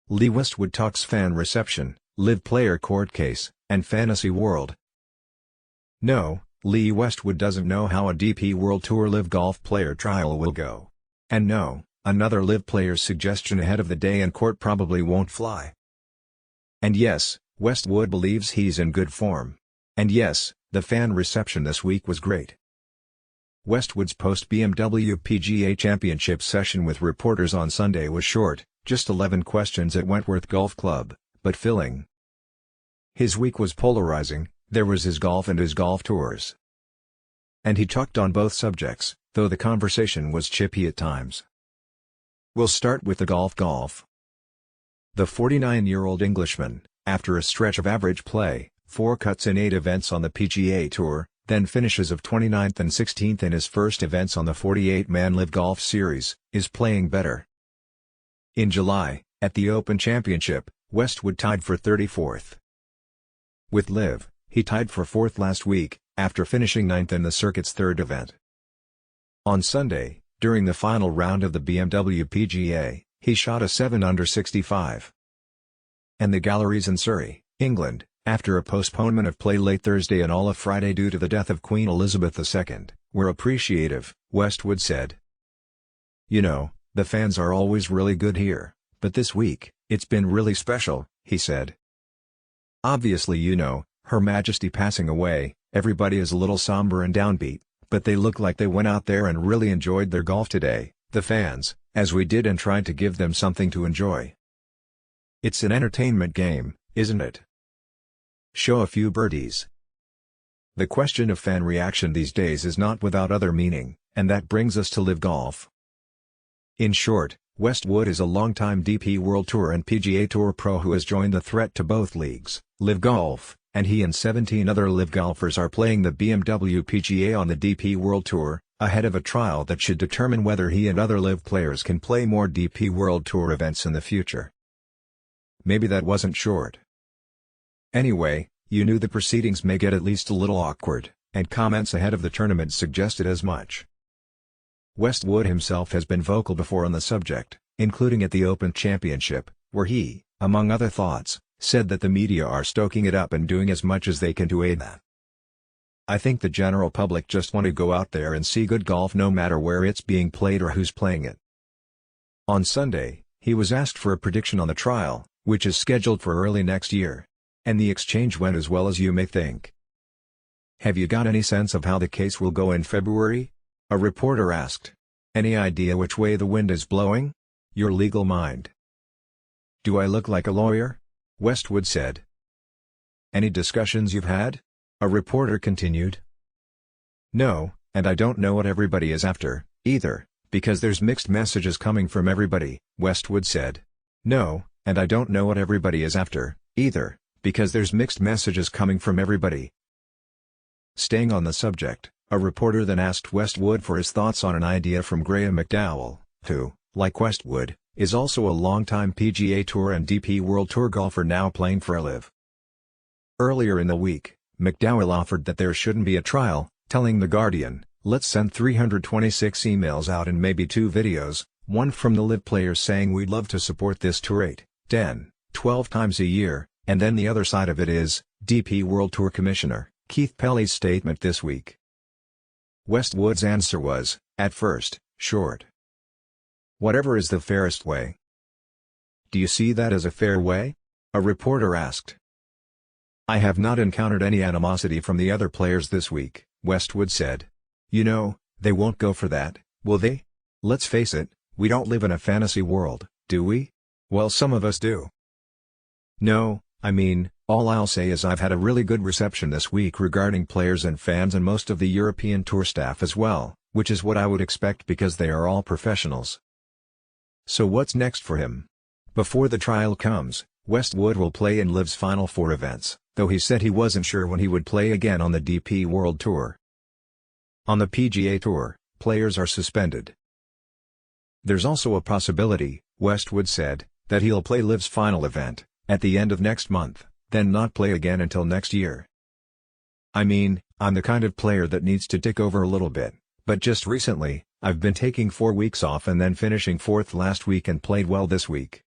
Lee Westwood talks fan reception, LIV player court case, and fantasy world. No, Lee Westwood doesn't know how a DP World Tour LIV Golf player trial will go. And no, another LIV player's suggestion ahead of the day in court probably won't fly. And yes, Westwood believes he's in good form. And yes, the fan reception this week was great. Westwood's post-BMW PGA Championship session with reporters on Sunday was short, just 11 questions at Wentworth Golf Club, but filling. His week was polarizing. There was his golf and his golf tours. And he talked on both subjects, though the conversation was chippy at times. We'll start with the golf. The 49-year-old Englishman, after a stretch of average play, 4 cuts in 8 events on the PGA Tour, then finishes of 29th and 16th in his first events on the 48-man LIV Golf Series, is playing better. In July, at the Open Championship, Westwood tied for 34th. With LIV, he tied for 4th last week, after finishing 9th in the circuit's third event. On Sunday, during the final round of the BMW PGA, he shot a 7 under 65. And the galleries in Surrey, England, after a postponement of play late Thursday and all of Friday due to the death of Queen Elizabeth II, were appreciative, Westwood said. "You know, the fans are always really good here, but this week, it's been really special," he said. "Obviously, you know, Her Majesty passing away, everybody is a little somber and downbeat, but they look like they went out there and really enjoyed their golf today, the fans, as we did, and tried to give them something to enjoy. It's an entertainment game, isn't it? Show a few birdies." The question of fan reaction these days is not without other meaning, and that brings us to LIV Golf. In short, Westwood is a longtime DP World Tour and PGA Tour pro who has joined the threat to both leagues, LIV Golf, and he and 17 other LIV golfers are playing the BMW PGA on the DP World Tour, ahead of a trial that should determine whether he and other LIV players can play more DP World Tour events in the future. Maybe that wasn't short. Anyway, you knew the proceedings may get at least a little awkward, and comments ahead of the tournament suggested as much. Westwood himself has been vocal before on the subject, including at the Open Championship, where he, among other thoughts, said that the media are stoking it up and doing as much as they can to aid that. "I think the general public just want to go out there and see good golf no matter where it's being played or who's playing it." On Sunday, he was asked for a prediction on the trial, which is scheduled for early next year. And the exchange went as well as you may think. "Have you got any sense of how the case will go in February?" a reporter asked. "Any idea which way the wind is blowing? Your legal mind." "Do I look like a lawyer?" Westwood said. "Any discussions you've had?" a reporter continued. "No, and I don't know what everybody is after, either, because there's mixed messages coming from everybody," Westwood said. "No, and I don't know what everybody is after, either, because there's mixed messages coming from everybody." Staying on the subject, a reporter then asked Westwood for his thoughts on an idea from Graham McDowell, who, like Westwood, is also a longtime PGA Tour and DP World Tour golfer now playing for LIV. Earlier in the week, McDowell offered that there shouldn't be a trial, telling The Guardian, "Let's send 326 emails out and maybe 2 videos, one from the LIV players saying we'd love to support this tour 8, 10, 12 times a year, and then the other side of it is, DP World Tour Commissioner Keith Pelley's statement this week." Westwood's answer was, at first, short. "Whatever is the fairest way." "Do you see that as a fair way?" a reporter asked. "I have not encountered any animosity from the other players this week," Westwood said. "You know, they won't go for that, will they? Let's face it, we don't live in a fantasy world, do we? Well, some of us do. No, I mean, all I'll say is I've had a really good reception this week regarding players and fans and most of the European Tour staff as well, which is what I would expect because they are all professionals." So what's next for him? Before the trial comes, Westwood will play in LIV's final 4 events, though he said he wasn't sure when he would play again on the DP World Tour. On the PGA Tour, players are suspended. There's also a possibility, Westwood said, that he'll play LIV's final event, at the end of next month, then not play again until next year. "I mean, I'm the kind of player that needs to tick over a little bit, but just recently, I've been taking 4 weeks off and then finishing 4th last week and played well this week.